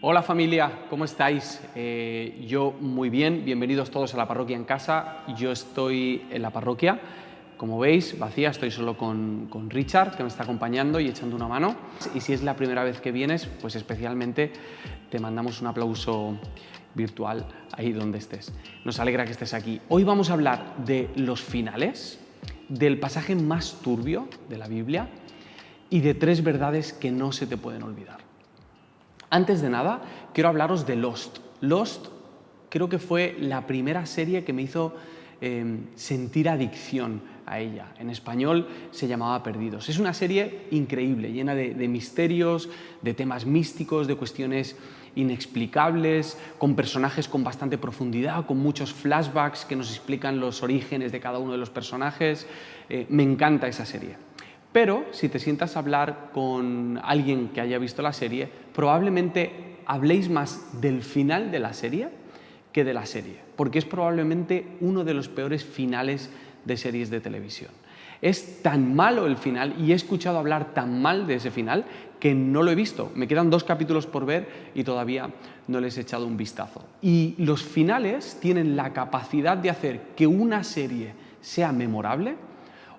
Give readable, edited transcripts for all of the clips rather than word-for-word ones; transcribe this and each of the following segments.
Hola familia, ¿cómo estáis? Yo muy bien, bienvenidos todos a la parroquia en casa. Yo estoy en la parroquia, como veis, vacía, estoy solo con Richard, que me está acompañando y echando una mano. Y si es la primera vez que vienes, pues especialmente te mandamos un aplauso virtual ahí donde estés. Nos alegra que estés aquí. Hoy vamos a hablar de los finales, del pasaje más turbio de la Biblia y de 3 verdades que no se te pueden olvidar. Antes de nada, quiero hablaros de Lost. Lost creo que fue la primera serie que me hizo sentir adicción a ella. En español se llamaba Perdidos. Es una serie increíble, llena de misterios, de temas místicos, de cuestiones inexplicables, con personajes con bastante profundidad, con muchos flashbacks que nos explican los orígenes de cada uno de los personajes. Me encanta esa serie. Pero si te sientas a hablar con alguien que haya visto la serie, probablemente habléis más del final de la serie que de la serie, porque es probablemente uno de los peores finales de series de televisión. Es tan malo el final y he escuchado hablar tan mal de ese final que no lo he visto. Me quedan 2 capítulos por ver y todavía no les he echado un vistazo. Y los finales tienen la capacidad de hacer que una serie sea memorable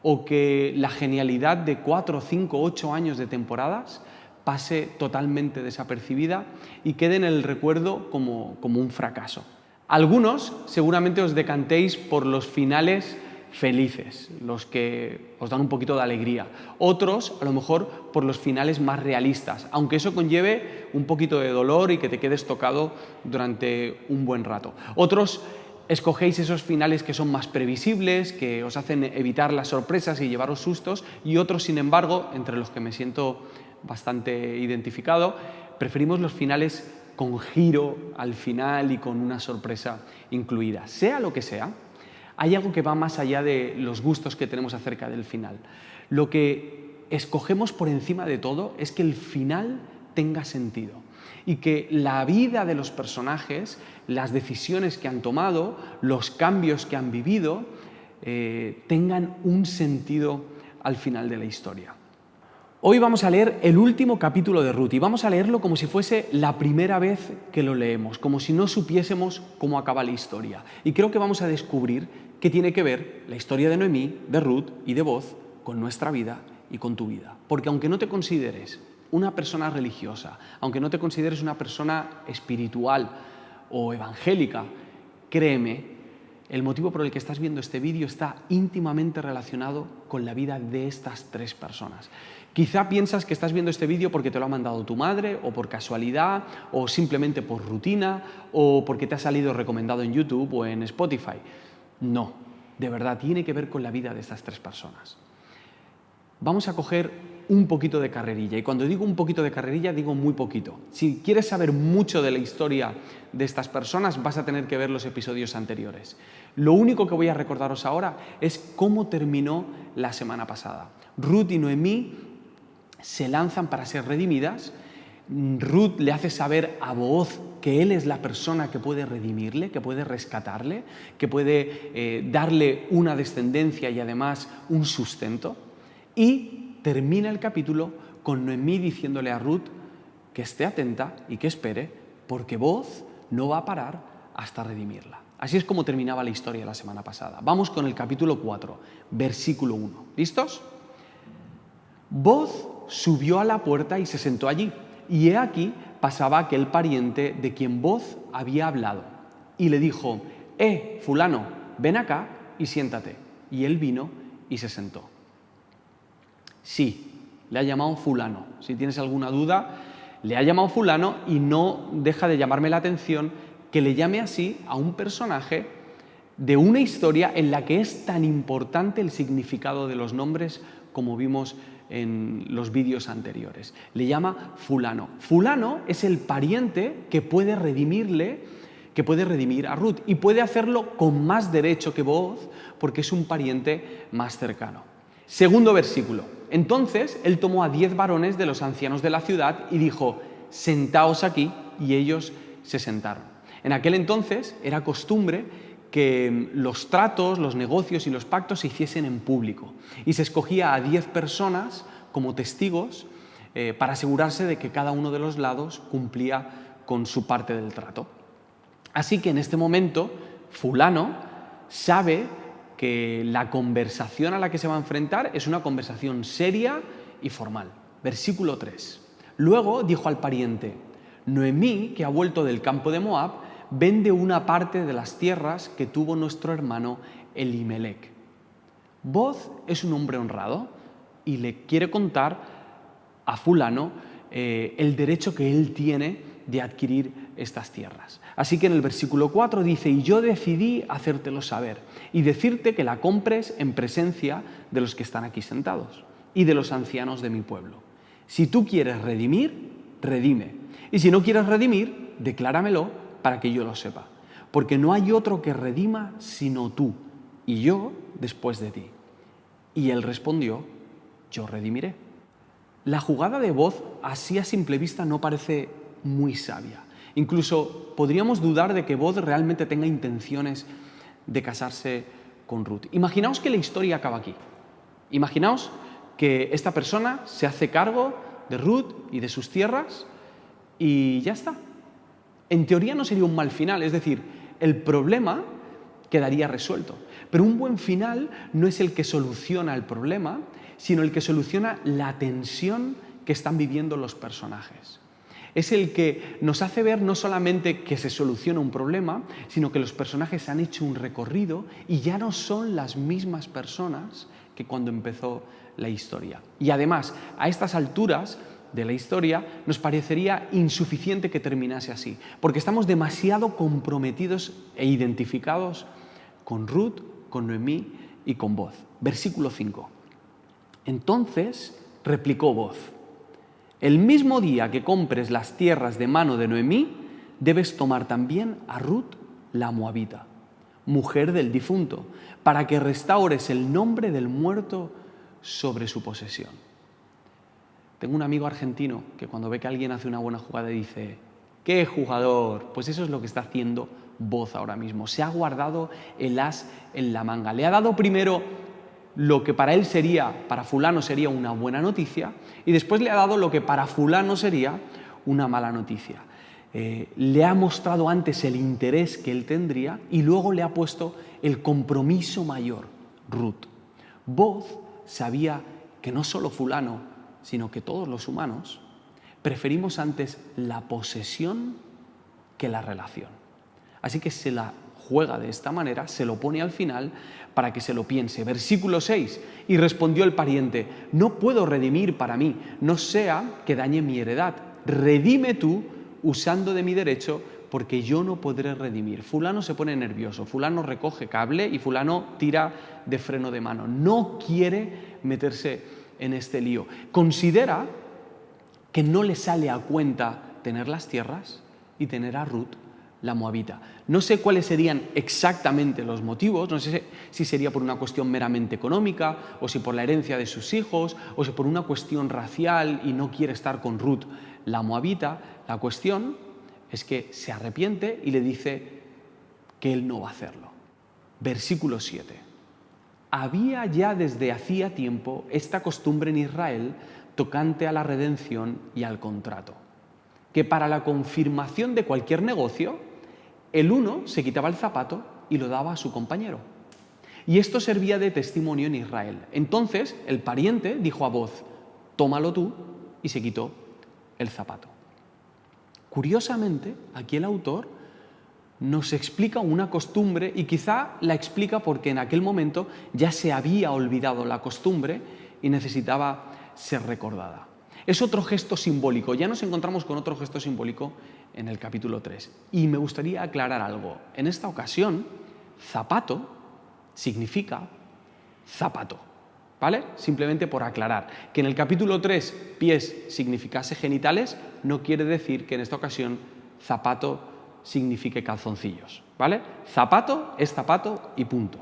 o que la genialidad de 4, 5, 8 años de temporadas pase totalmente desapercibida y quede en el recuerdo como un fracaso. Algunos seguramente os decantéis por los finales felices, los que os dan un poquito de alegría. Otros, a lo mejor, por los finales más realistas, aunque eso conlleve un poquito de dolor y que te quedes tocado durante un buen rato. Otros escogéis esos finales que son más previsibles, que os hacen evitar las sorpresas y llevaros sustos, y otros, sin embargo, entre los que me siento bastante identificado, preferimos los finales con giro al final y con una sorpresa incluida. Sea lo que sea, hay algo que va más allá de los gustos que tenemos acerca del final. Lo que escogemos por encima de todo es que el final tenga sentido y que la vida de los personajes, las decisiones que han tomado, los cambios que han vivido, tengan un sentido al final de la historia. Hoy vamos a leer el último capítulo de Ruth y vamos a leerlo como si fuese la primera vez que lo leemos, como si no supiésemos cómo acaba la historia. Y creo que vamos a descubrir qué tiene que ver la historia de Noemí, de Ruth y de Booz con nuestra vida y con tu vida. Porque aunque no te consideres una persona religiosa, aunque no te consideres una persona espiritual o evangélica, créeme, el motivo por el que estás viendo este vídeo está íntimamente relacionado con la vida de estas 3 personas. Quizá piensas que estás viendo este vídeo porque te lo ha mandado tu madre, o por casualidad, o simplemente por rutina, o porque te ha salido recomendado en YouTube o en Spotify. No, de verdad, tiene que ver con la vida de estas 3 personas. Vamos a coger un poquito de carrerilla, y cuando digo un poquito de carrerilla digo muy poquito. Si quieres saber mucho de la historia de estas personas vas a tener que ver los episodios anteriores. Lo único que voy a recordaros ahora es cómo terminó la semana pasada. Ruth y Noemí se lanzan para ser redimidas. Ruth le hace saber a Booz que él es la persona que puede redimirle, que puede rescatarle, que puede darle una descendencia y además un sustento. Y termina el capítulo con Noemí diciéndole a Ruth que esté atenta y que espere, porque Booz no va a parar hasta redimirla. Así es como terminaba la historia la semana pasada. Vamos con el capítulo 4, versículo 1. ¿Listos? Booz subió a la puerta y se sentó allí, y he aquí pasaba aquel pariente de quien Booz había hablado, y le dijo: fulano, ven acá y siéntate. Y él vino y se sentó. Sí, le ha llamado fulano. Si tienes alguna duda, le ha llamado fulano y no deja de llamarme la atención que le llame así a un personaje de una historia en la que es tan importante el significado de los nombres como vimos en los vídeos anteriores. Le llama fulano. Fulano es el pariente que puede redimir a Ruth y puede hacerlo con más derecho que Booz porque es un pariente más cercano. Segundo versículo. Entonces él tomó a 10 varones de los ancianos de la ciudad y dijo: sentaos aquí, y ellos se sentaron. En aquel entonces era costumbre que los tratos, los negocios y los pactos se hiciesen en público y se escogía a 10 personas como testigos para asegurarse de que cada uno de los lados cumplía con su parte del trato. Así que en este momento, fulano sabe que la conversación a la que se va a enfrentar es una conversación seria y formal. Versículo 3. Luego dijo al pariente: Noemí, que ha vuelto del campo de Moab, vende una parte de las tierras que tuvo nuestro hermano Elimelec. Boz es un hombre honrado y le quiere contar a fulano el derecho que él tiene de adquirir estas tierras. Así que en el versículo 4 dice: y yo decidí hacértelo saber y decirte que la compres en presencia de los que están aquí sentados y de los ancianos de mi pueblo. Si tú quieres redimir, redime. Y si no quieres redimir, decláramelo para que yo lo sepa. Porque no hay otro que redima sino tú, y yo después de ti. Y él respondió: yo redimiré. La jugada de Boz, así a simple vista, no parece muy sabia. Incluso podríamos dudar de que Boz realmente tenga intenciones de casarse con Ruth. Imaginaos que la historia acaba aquí. Imaginaos que esta persona se hace cargo de Ruth y de sus tierras y ya está. En teoría no sería un mal final, es decir, el problema quedaría resuelto. Pero un buen final no es el que soluciona el problema, sino el que soluciona la tensión que están viviendo los personajes. Es el que nos hace ver no solamente que se soluciona un problema, sino que los personajes han hecho un recorrido y ya no son las mismas personas que cuando empezó la historia. Y además, a estas alturas de la historia, nos parecería insuficiente que terminase así, porque estamos demasiado comprometidos e identificados con Ruth, con Noemí y con Boz. Versículo 5. Entonces replicó Boz: el mismo día que compres las tierras de mano de Noemí, debes tomar también a Ruth la moabita, mujer del difunto, para que restaures el nombre del muerto sobre su posesión. Tengo un amigo argentino que cuando ve que alguien hace una buena jugada dice: ¡qué jugador! Pues eso es lo que está haciendo Boz ahora mismo. Se ha guardado el as en la manga. Le ha dado primero lo que para él sería, para fulano sería una buena noticia, y después le ha dado lo que para fulano sería una mala noticia. Le ha mostrado antes el interés que él tendría y luego le ha puesto el compromiso mayor, Ruth. Boz sabía que no solo fulano, sino que todos los humanos preferimos antes la posesión que la relación. Así que se la juega de esta manera, se lo pone al final para que se lo piense. Versículo 6. Y respondió el pariente: no puedo redimir para mí, no sea que dañe mi heredad. Redime tú usando de mi derecho, porque yo no podré redimir. Fulano se pone nervioso, fulano recoge cable y fulano tira de freno de mano. No quiere meterse en este lío. Considera que no le sale a cuenta tener las tierras y tener a Ruth la moabita. No sé cuáles serían exactamente los motivos, no sé si sería por una cuestión meramente económica, o si por la herencia de sus hijos, o si por una cuestión racial y no quiere estar con Ruth la moabita. La cuestión es que se arrepiente y le dice que él no va a hacerlo. Versículo 7. Había ya desde hacía tiempo esta costumbre en Israel tocante a la redención y al contrato, que para la confirmación de cualquier negocio, el uno se quitaba el zapato y lo daba a su compañero. Y esto servía de testimonio en Israel. Entonces el pariente dijo a Boz: tómalo tú, y se quitó el zapato. Curiosamente, aquí el autor nos explica una costumbre, y quizá la explica porque en aquel momento ya se había olvidado la costumbre y necesitaba ser recordada. Es otro gesto simbólico. Ya nos encontramos con otro gesto simbólico en el capítulo 3. Y me gustaría aclarar algo. En esta ocasión, zapato significa zapato, ¿vale? Simplemente por aclarar. Que en el capítulo 3 pies significase genitales, no quiere decir que en esta ocasión zapato signifique calzoncillos, ¿vale? Zapato es zapato y punto.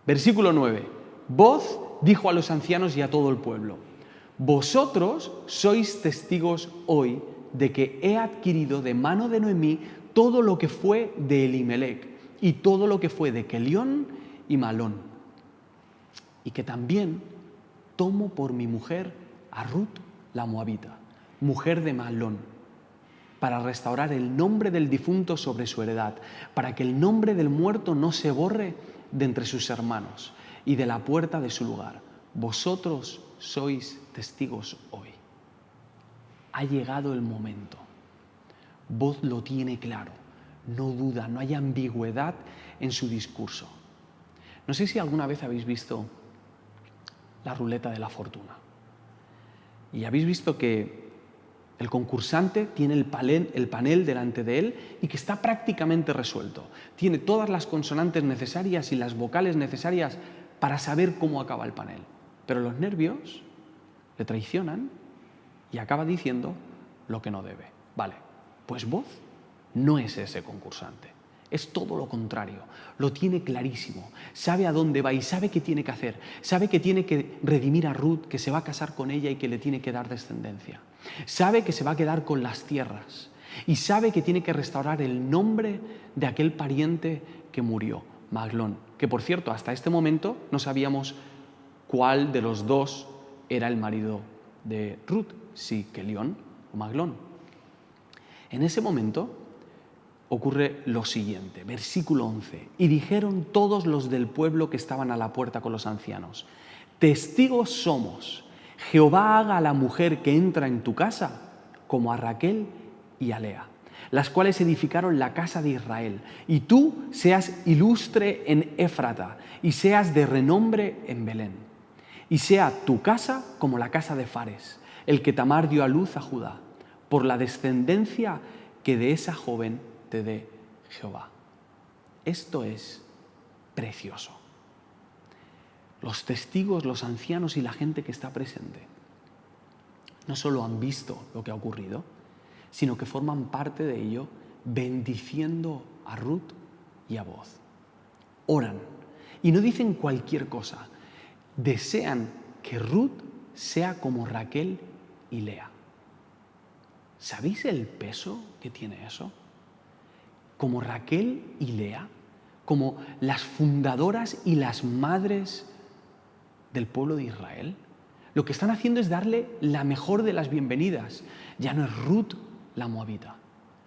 Versículo 9. Boz dijo a los ancianos y a todo el pueblo: vosotros sois testigos hoy de que he adquirido de mano de Noemí todo lo que fue de Elimelec y todo lo que fue de Kelión y Malón, y que también tomo por mi mujer a Ruth la moabita, mujer de Malón. para restaurar el nombre del difunto sobre su heredad, para que el nombre del muerto no se borre de entre sus hermanos y de la puerta de su lugar. Vosotros sois testigos hoy. Ha llegado el momento. Voz lo tiene claro, no duda, no hay ambigüedad en su discurso. No sé si alguna vez habéis visto la ruleta de la fortuna y habéis visto que el concursante tiene el panel delante de él y que está prácticamente resuelto. Tiene todas las consonantes necesarias y las vocales necesarias para saber cómo acaba el panel. Pero los nervios le traicionan y acaba diciendo lo que no debe. Vale, pues Voz no es ese concursante. Es todo lo contrario. Lo tiene clarísimo. Sabe a dónde va y sabe qué tiene que hacer. Sabe que tiene que redimir a Ruth, que se va a casar con ella y que le tiene que dar descendencia. Sabe que se va a quedar con las tierras. Y sabe que tiene que restaurar el nombre de aquel pariente que murió, Maglón. Que por cierto, hasta este momento no sabíamos cuál de los dos era el marido de Ruth, si Kelión o Maglón. En ese momento ocurre lo siguiente, versículo 11. Y dijeron todos los del pueblo que estaban a la puerta con los ancianos: testigos somos, Jehová haga a la mujer que entra en tu casa como a Raquel y a Lea, las cuales edificaron la casa de Israel, y tú seas ilustre en Éfrata y seas de renombre en Belén. Y sea tu casa como la casa de Fares, el que Tamar dio a luz a Judá, por la descendencia que de esa joven te dé Jehová. Esto es precioso. Los testigos, los ancianos y la gente que está presente no solo han visto lo que ha ocurrido, sino que forman parte de ello bendiciendo a Ruth y a Voz. Oran y no dicen cualquier cosa. Desean que Ruth sea como Raquel y Lea. ¿Sabéis el peso que tiene eso? Como Raquel y Lea, como las fundadoras y las madres del pueblo de Israel, lo que están haciendo es darle la mejor de las bienvenidas. Ya no es Ruth la moabita,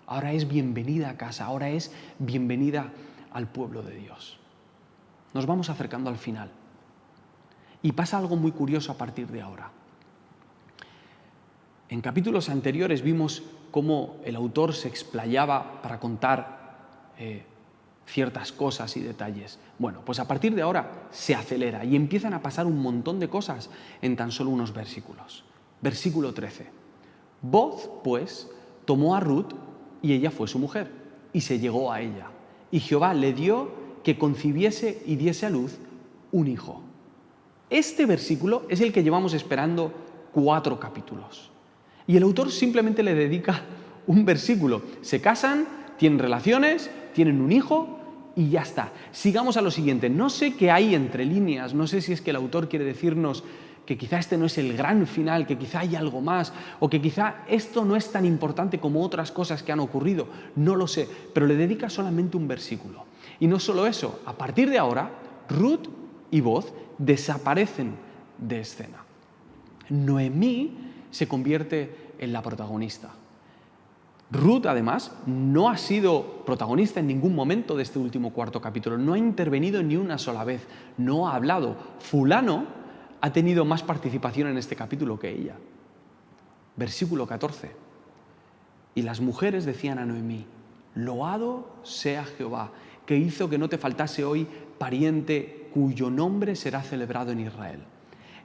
ahora es bienvenida a casa, ahora es bienvenida al pueblo de Dios. Nos vamos acercando al final y pasa algo muy curioso a partir de ahora. En capítulos anteriores vimos cómo el autor se explayaba para contar ciertas cosas y detalles. Bueno, pues a partir de ahora se acelera y empiezan a pasar un montón de cosas en tan solo unos versículos. Versículo 13. Voz, pues, tomó a Ruth y ella fue su mujer y se llegó a ella. Y Jehová le dio que concibiese y diese a luz un hijo. Este versículo es el que llevamos esperando 4 capítulos. Y el autor simplemente le dedica un versículo. Se casan, tienen relaciones, tienen un hijo y ya está. Sigamos a lo siguiente. No sé qué hay entre líneas, no sé si es que el autor quiere decirnos que quizá este no es el gran final, que quizá hay algo más, o que quizá esto no es tan importante como otras cosas que han ocurrido. No lo sé, pero le dedica solamente un versículo. Y no solo eso, a partir de ahora, Ruth y Voz desaparecen de escena. Noemí se convierte en la protagonista. Ruth, además, no ha sido protagonista en ningún momento de este último 4 capítulo. No ha intervenido ni una sola vez. No ha hablado. Fulano ha tenido más participación en este capítulo que ella. Versículo 14. Y las mujeres decían a Noemí: loado sea Jehová, que hizo que no te faltase hoy pariente cuyo nombre será celebrado en Israel,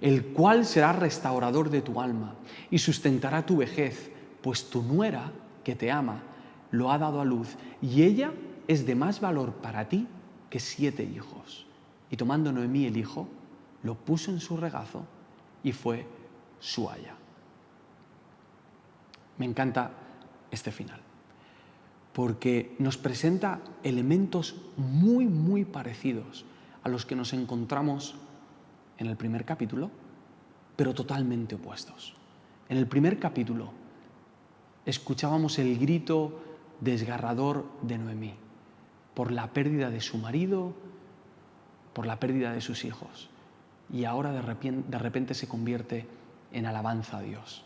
el cual será restaurador de tu alma y sustentará tu vejez, pues tu nuera, que te ama, lo ha dado a luz, y ella es de más valor para ti que 7 hijos. Y tomando Noemí el hijo, lo puso en su regazo y fue su aya. Me encanta este final, porque nos presenta elementos muy, muy parecidos a los que nos encontramos en el primer capítulo, pero totalmente opuestos. En el primer capítulo escuchábamos el grito desgarrador de Noemí por la pérdida de su marido, por la pérdida de sus hijos. Y ahora de repente se convierte en alabanza a Dios.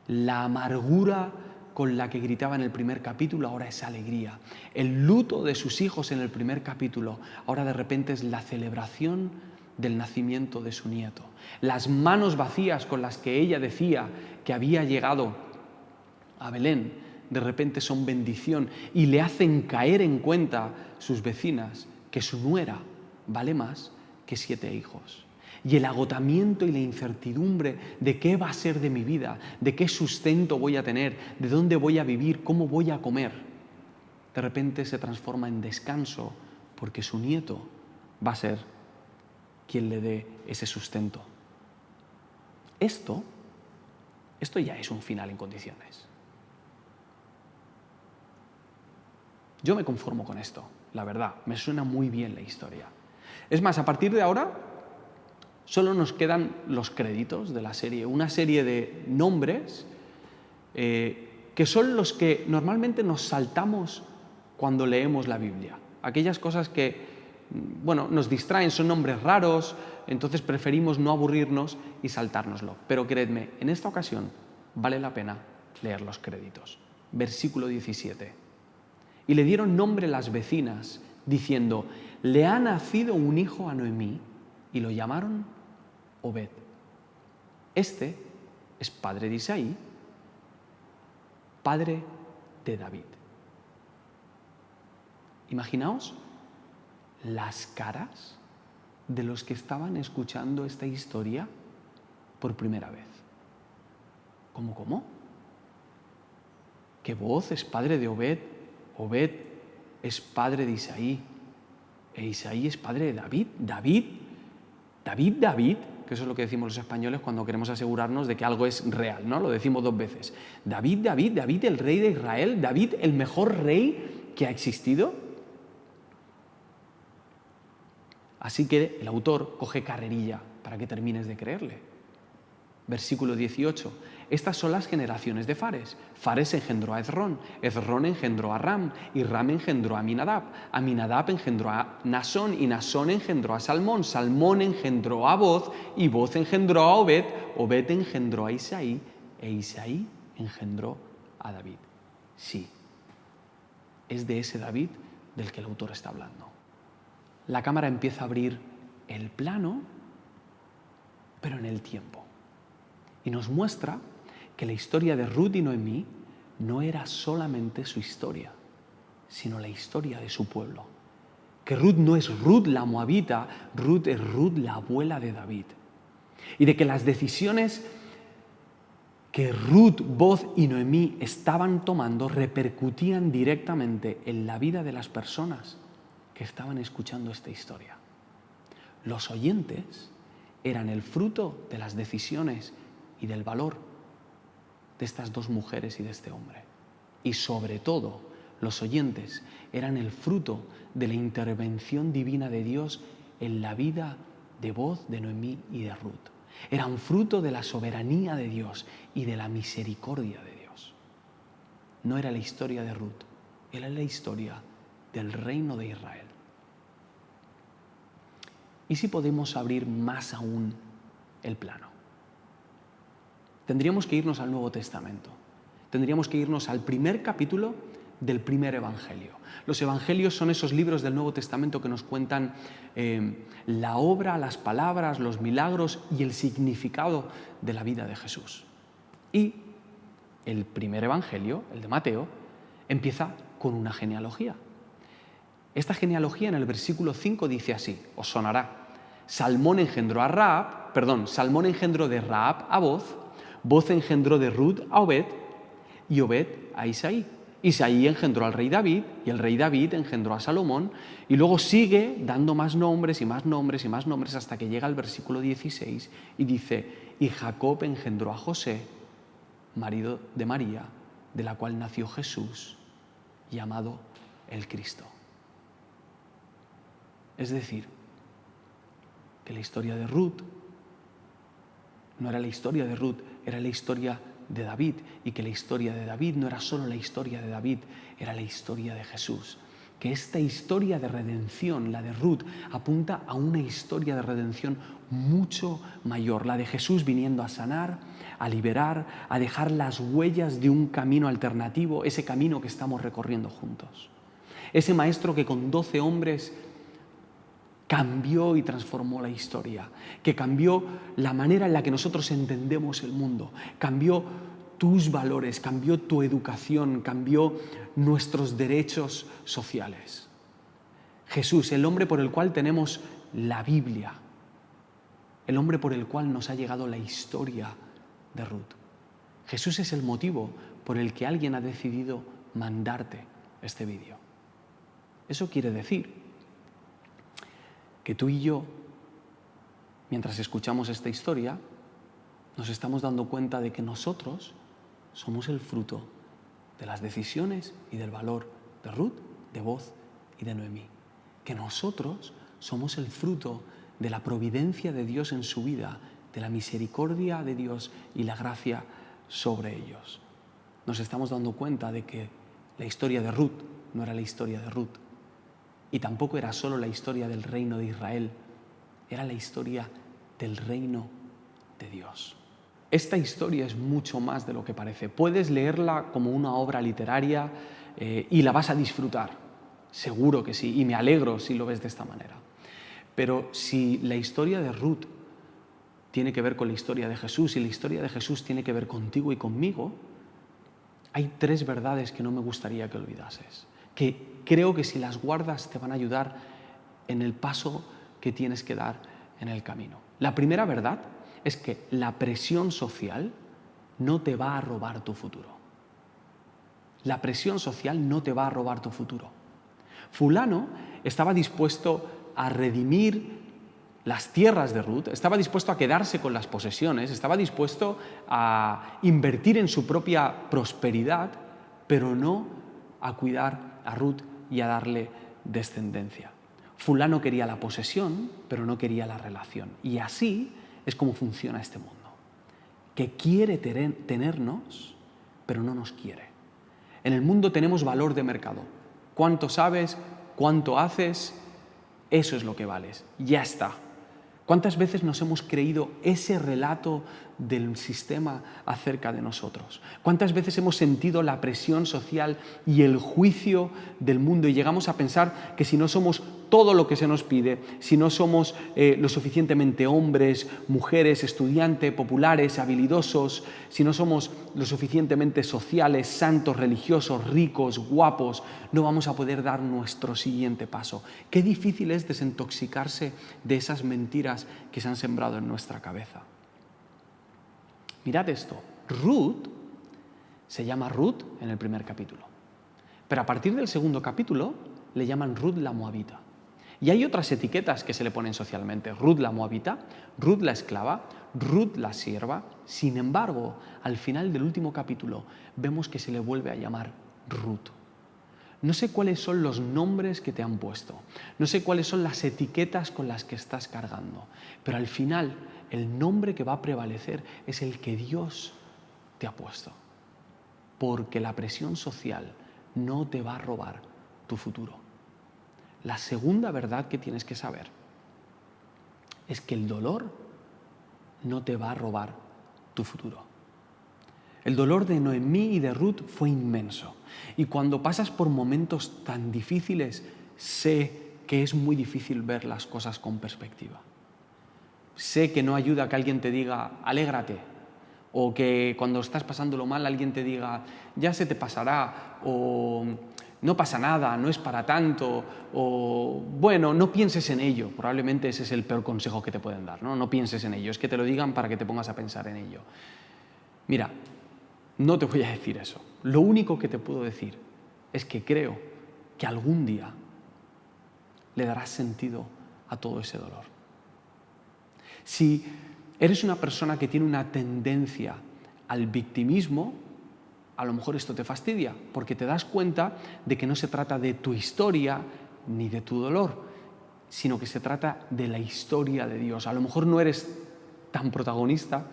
La amargura con la que gritaba en el primer capítulo ahora es alegría. El luto de sus hijos en el primer capítulo ahora de repente es la celebración del nacimiento de su nieto. Las manos vacías con las que ella decía que había llegado a Belén de repente son bendición y le hacen caer en cuenta sus vecinas que su nuera vale más que 7 hijos. Y el agotamiento y la incertidumbre de qué va a ser de mi vida, de qué sustento voy a tener, de dónde voy a vivir, cómo voy a comer, de repente se transforma en descanso porque su nieto va a ser quien le dé ese sustento. Esto ya es un final en condiciones. Yo me conformo con esto, la verdad, me suena muy bien la historia. Es más, a partir de ahora solo nos quedan los créditos de la serie, una serie de nombres que son los que normalmente nos saltamos cuando leemos la Biblia. Aquellas cosas que, nos distraen, son nombres raros, entonces preferimos no aburrirnos y saltárnoslo. Pero creedme, en esta ocasión vale la pena leer los créditos. Versículo 17. Y le dieron nombre las vecinas, diciendo, le ha nacido un hijo a Noemí, y lo llamaron Obed. Este es padre de Isaí, padre de David. Imaginaos las caras de los que estaban escuchando esta historia por primera vez. ¿Cómo? ¿Qué voz es padre de Obed? Obed es padre de Isaí, e Isaí es padre de David. David, que eso es lo que decimos los españoles cuando queremos asegurarnos de que algo es real, ¿no? Lo decimos 2 veces. David, el rey de Israel, David, el mejor rey que ha existido. Así que el autor coge carrerilla para que termines de creerle. Versículo 18. Estas son las generaciones de Fares. Fares engendró a Hezrón, Hezrón engendró a Ram, y Ram engendró a Aminadab. Aminadab engendró a Nasón, y Nasón engendró a Salmón. Salmón engendró a Boz, y Boz engendró a Obed. Obed engendró a Isaí, e Isaí engendró a David. Sí, es de ese David del que el autor está hablando. La cámara empieza a abrir el plano, pero en el tiempo. Y nos muestra que la historia de Ruth y Noemí no era solamente su historia, sino la historia de su pueblo. Que Ruth no es Ruth la moabita, Ruth es Ruth la abuela de David. Y de que las decisiones que Ruth, Boz y Noemí estaban tomando repercutían directamente en la vida de las personas que estaban escuchando esta historia. Los oyentes eran el fruto de las decisiones y del valor de estas 2 mujeres y de este hombre. Y sobre todo, los oyentes eran el fruto de la intervención divina de Dios en la vida de Boz, de Noemí y de Ruth. Eran fruto de la soberanía de Dios y de la misericordia de Dios. No era la historia de Ruth, era la historia del reino de Israel. ¿Y si podemos abrir más aún el plano? Tendríamos que irnos al Nuevo Testamento. Tendríamos que irnos al primer capítulo del primer Evangelio. Los Evangelios son esos libros del Nuevo Testamento que nos cuentan la obra, las palabras, los milagros y el significado de la vida de Jesús. Y el primer Evangelio, el de Mateo, empieza con una genealogía. Esta genealogía en el versículo 5 dice así, os sonará. Salmón engendró de Rahab a Boz, Boz engendró de Ruth a Obed, y Obed a Isaí. Isaí engendró al rey David, y el rey David engendró a Salomón, y luego sigue dando más nombres y más nombres y más nombres hasta que llega al versículo 16 y dice, y Jacob engendró a José, marido de María, de la cual nació Jesús, llamado el Cristo. Es decir, que la historia de Ruth no era la historia de Ruth, era la historia de David, y que la historia de David no era solo la historia de David, era la historia de Jesús. que esta historia de redención, la de Ruth, apunta a una historia de redención mucho mayor, la de Jesús viniendo a sanar, a liberar, a dejar las huellas de un camino alternativo, ese camino que estamos recorriendo juntos. Ese maestro que con 12 hombres cambió y transformó la historia, que cambió la manera en la que nosotros entendemos el mundo, cambió tus valores, cambió tu educación, cambió nuestros derechos sociales. Jesús, el hombre por el cual tenemos la Biblia, el hombre por el cual nos ha llegado la historia de Ruth. Jesús es el motivo por el que alguien ha decidido mandarte este vídeo. Eso quiere decir que tú y yo, mientras escuchamos esta historia, nos estamos dando cuenta de que nosotros somos el fruto de las decisiones y del valor de Ruth, de Boz y de Noemí. Que nosotros somos el fruto de la providencia de Dios en su vida, de la misericordia de Dios y la gracia sobre ellos. Nos estamos dando cuenta de que la historia de Ruth no era la historia de Ruth, y tampoco era solo la historia del reino de Israel, era la historia del reino de Dios. Esta historia es mucho más de lo que parece. Puedes leerla como una obra literaria y la vas a disfrutar, seguro que sí, y me alegro si lo ves de esta manera. Pero si la historia de Ruth tiene que ver con la historia de Jesús y la historia de Jesús tiene que ver contigo y conmigo, hay 3 verdades que no me gustaría que olvidases, que creo que si las guardas te van a ayudar en el paso que tienes que dar en el camino. La primera verdad es que la presión social no te va a robar tu futuro. La presión social no te va a robar tu futuro. Fulano estaba dispuesto a redimir las tierras de Ruth, estaba dispuesto a quedarse con las posesiones, estaba dispuesto a invertir en su propia prosperidad, pero no a cuidar a Ruth y a darle descendencia. Fulano quería la posesión, pero no quería la relación. Y así es como funciona este mundo, que quiere tenernos, pero no nos quiere. En el mundo tenemos valor de mercado. ¿Cuánto sabes? ¿Cuánto haces? Eso es lo que vales. Ya está. ¿Cuántas veces nos hemos creído ese relato del sistema acerca de nosotros? ¿Cuántas veces hemos sentido la presión social y el juicio del mundo y llegamos a pensar que si no somos todo lo que se nos pide, si no somos lo suficientemente hombres, mujeres, estudiantes, populares, habilidosos, si no somos lo suficientemente sociales, santos, religiosos, ricos, guapos, no vamos a poder dar nuestro siguiente paso? Qué difícil es desintoxicarse de esas mentiras que se han sembrado en nuestra cabeza. Mirad esto, Ruth se llama Ruth en el primer capítulo, pero a partir del segundo capítulo le llaman Ruth la Moabita. Y hay otras etiquetas que se le ponen socialmente, Ruth la Moabita, Ruth la esclava, Ruth la sierva. Sin embargo, al final del último capítulo vemos que se le vuelve a llamar Ruth. No sé cuáles son los nombres que te han puesto, no sé cuáles son las etiquetas con las que estás cargando, pero al final el nombre que va a prevalecer es el que Dios te ha puesto, porque la presión social no te va a robar tu futuro. La segunda verdad que tienes que saber es que el dolor no te va a robar tu futuro. El dolor de Noemí y de Ruth fue inmenso. Y cuando pasas por momentos tan difíciles, sé que es muy difícil ver las cosas con perspectiva. Sé que no ayuda que alguien te diga, alégrate, o que cuando estás pasándolo mal alguien te diga, ya se te pasará, o no pasa nada, no es para tanto, o bueno, no pienses en ello. Probablemente ese es el peor consejo que te pueden dar, ¿no? No pienses en ello, es que te lo digan para que te pongas a pensar en ello. Mira, no te voy a decir eso. Lo único que te puedo decir es que creo que algún día le darás sentido a todo ese dolor. Si eres una persona que tiene una tendencia al victimismo, a lo mejor esto te fastidia, porque te das cuenta de que no se trata de tu historia ni de tu dolor, sino que se trata de la historia de Dios. A lo mejor no eres tan protagonista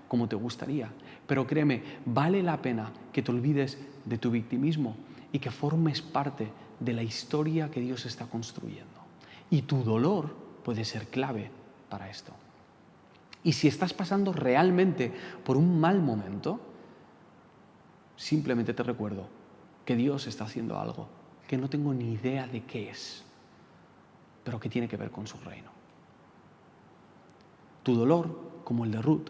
como te gustaría, pero créeme, vale la pena que te olvides de tu victimismo y y que formes parte de la historia que Dios está construyendo. Y tu dolor puede ser clave para esto. Y si estás pasando realmente por un mal momento, simplemente te recuerdo que Dios está haciendo algo que no tengo ni idea de qué es, pero que tiene que ver con su reino. Tu dolor, como el de Ruth,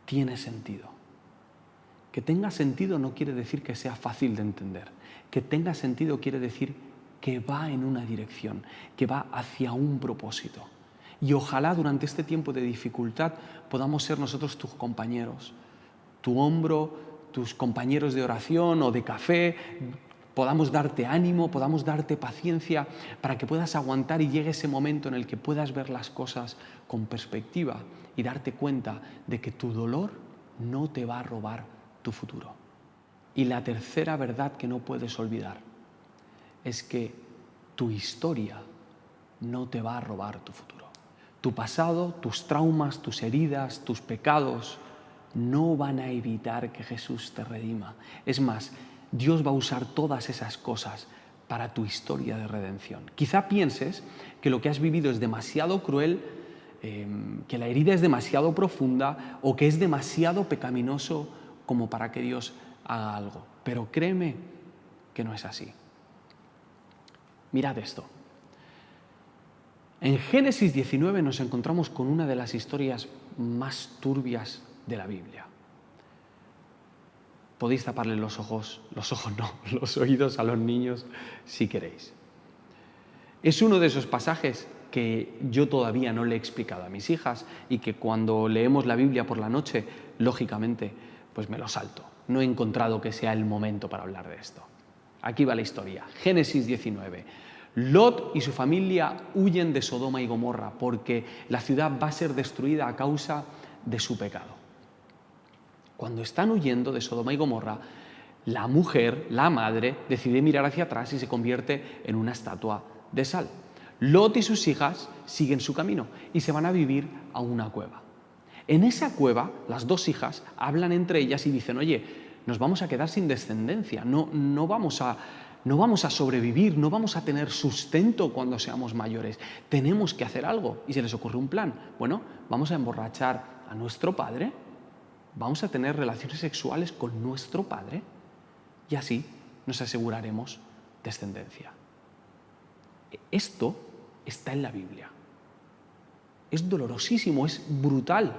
tiene sentido. Que tenga sentido no quiere decir que sea fácil de entender. Que tenga sentido quiere decir que va en una dirección, que va hacia un propósito. Y ojalá durante este tiempo de dificultad podamos ser nosotros tus compañeros, tu hombro, tus compañeros de oración o de café, podamos darte ánimo, podamos darte paciencia para que puedas aguantar y llegue ese momento en el que puedas ver las cosas con perspectiva y darte cuenta de que tu dolor no te va a robar tu futuro. Y la tercera verdad que no puedes olvidar es que tu historia no te va a robar tu futuro. Tu pasado, tus traumas, tus heridas, tus pecados no van a evitar que Jesús te redima. Es más, Dios va a usar todas esas cosas para tu historia de redención. Quizá pienses que lo que has vivido es demasiado cruel, que la herida es demasiado profunda o que es demasiado pecaminoso como para que Dios haga algo. Pero créeme que no es así. Mirad esto. En Génesis 19 nos encontramos con una de las historias más turbias de la Biblia. Podéis taparle los oídos a los niños si queréis. Es uno de esos pasajes que yo todavía no le he explicado a mis hijas y que cuando leemos la Biblia por la noche, lógicamente, pues me lo salto. No he encontrado que sea el momento para hablar de esto. Aquí va la historia. Génesis 19. Lot y su familia huyen de Sodoma y Gomorra porque la ciudad va a ser destruida a causa de su pecado. Cuando están huyendo de Sodoma y Gomorra, la mujer, la madre, decide mirar hacia atrás y se convierte en una estatua de sal. Lot y sus hijas siguen su camino y se van a vivir a una cueva. En esa cueva, las dos hijas hablan entre ellas y dicen: oye, nos vamos a quedar sin descendencia, no vamos a sobrevivir, no vamos a tener sustento cuando seamos mayores. Tenemos que hacer algo. Y se les ocurre un plan. Bueno, vamos a emborrachar a nuestro padre, vamos a tener relaciones sexuales con nuestro padre y así nos aseguraremos descendencia. Esto está en la Biblia. Es dolorosísimo, es brutal.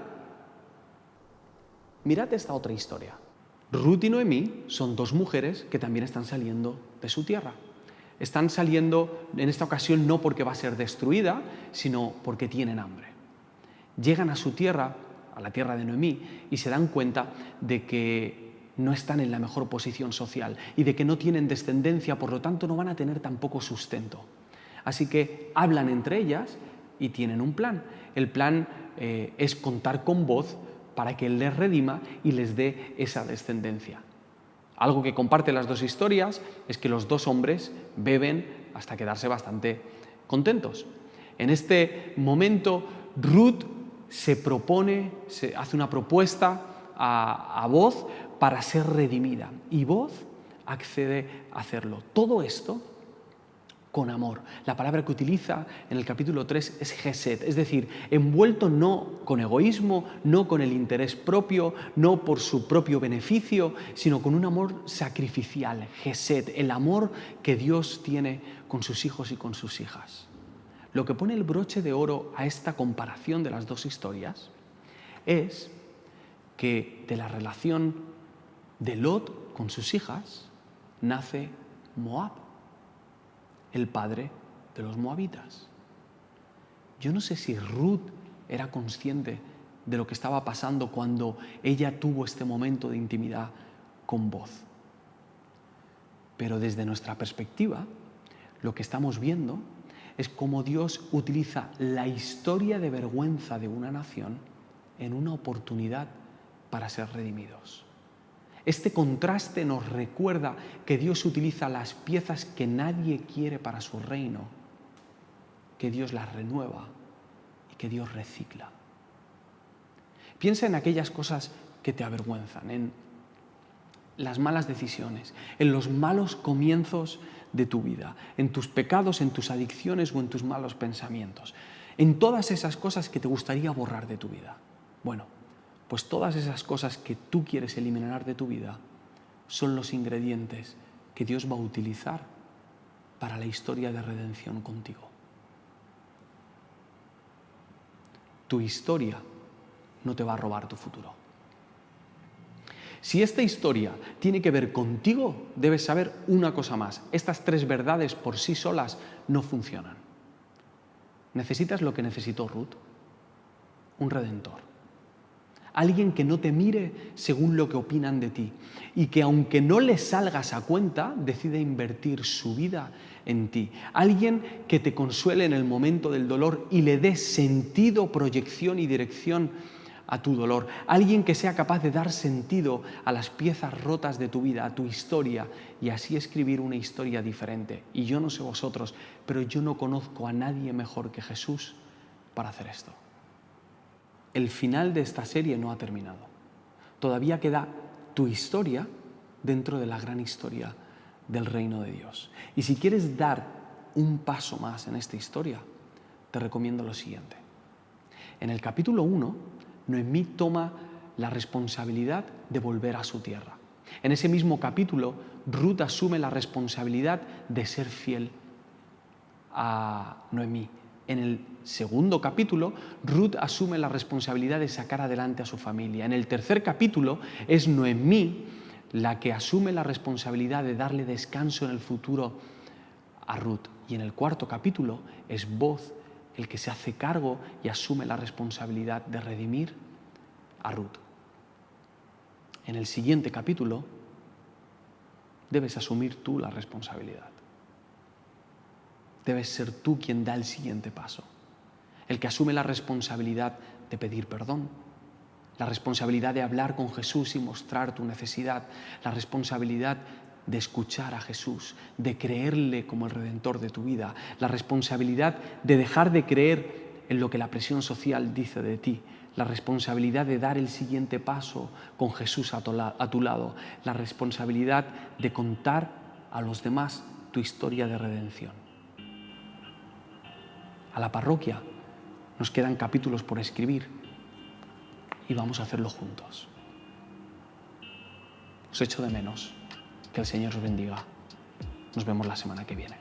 Mirad esta otra historia. Ruth y Noemí son dos mujeres que también están saliendo de su tierra. Están saliendo en esta ocasión no porque va a ser destruida, sino porque tienen hambre. Llegan a su tierra, a la tierra de Noemí, y se dan cuenta de que no están en la mejor posición social y de que no tienen descendencia, por lo tanto no van a tener tampoco sustento. Así que hablan entre ellas y tienen un plan. El plan es contar con voz para que Él les redima y les dé esa descendencia. Algo que comparte las dos historias es que los dos hombres beben hasta quedarse bastante contentos. En este momento, Ruth se hace una propuesta a Booz para ser redimida y Booz accede a hacerlo. Todo esto con amor. La palabra que utiliza en el capítulo 3 es gesed, es decir, envuelto no con egoísmo, no con el interés propio, no por su propio beneficio, sino con un amor sacrificial, gesed, el amor que Dios tiene con sus hijos y con sus hijas. Lo que pone el broche de oro a esta comparación de las dos historias es que de la relación de Lot con sus hijas nace Moab, el padre de los moabitas. Yo no sé si Ruth era consciente de lo que estaba pasando cuando ella tuvo este momento de intimidad con Booz. Pero desde nuestra perspectiva, lo que estamos viendo es cómo Dios utiliza la historia de vergüenza de una nación en una oportunidad para ser redimidos. Este contraste nos recuerda que Dios utiliza las piezas que nadie quiere para su reino, que Dios las renueva y que Dios recicla. Piensa en aquellas cosas que te avergüenzan, las malas decisiones, en los malos comienzos de tu vida, en tus pecados, en tus adicciones o en tus malos pensamientos, en todas esas cosas que te gustaría borrar de tu vida. Bueno, pues todas esas cosas que tú quieres eliminar de tu vida son los ingredientes que Dios va a utilizar para la historia de redención contigo. Tu historia no te va a robar tu futuro. Si esta historia tiene que ver contigo, debes saber una cosa más. Estas 3 verdades por sí solas no funcionan. Necesitas lo que necesitó Ruth, un redentor. Alguien que no te mire según lo que opinan de ti y que aunque no le salgas a cuenta, decide invertir su vida en ti. Alguien que te consuele en el momento del dolor y le dé sentido, proyección y dirección a tu dolor. Alguien que sea capaz de dar sentido a las piezas rotas de tu vida, a tu historia, y así escribir una historia diferente. Y yo no sé vosotros, pero yo no conozco a nadie mejor que Jesús para hacer esto. El final de esta serie no ha terminado. Todavía queda tu historia dentro de la gran historia del reino de Dios. Y si quieres dar un paso más en esta historia, te recomiendo lo siguiente. En el capítulo 1, Noemí toma la responsabilidad de volver a su tierra. En ese mismo capítulo, Ruth asume la responsabilidad de ser fiel a Noemí. En el segundo capítulo, Ruth asume la responsabilidad de sacar adelante a su familia. En el tercer capítulo, es Noemí la que asume la responsabilidad de darle descanso en el futuro a Ruth. Y en el cuarto capítulo, es Boaz el que se hace cargo y asume la responsabilidad de redimir a Ruth. En el siguiente capítulo, debes asumir tú la responsabilidad. Debes ser tú quien da el siguiente paso, el que asume la responsabilidad de pedir perdón, la responsabilidad de hablar con Jesús y mostrar tu necesidad, la responsabilidad de escuchar a Jesús, de creerle como el Redentor de tu vida, la responsabilidad de dejar de creer en lo que la presión social dice de ti, la responsabilidad de dar el siguiente paso con Jesús a tu lado, la responsabilidad de contar a los demás tu historia de redención. A la parroquia nos quedan capítulos por escribir y vamos a hacerlo juntos. Os echo de menos. Que el Señor os bendiga. Nos vemos la semana que viene.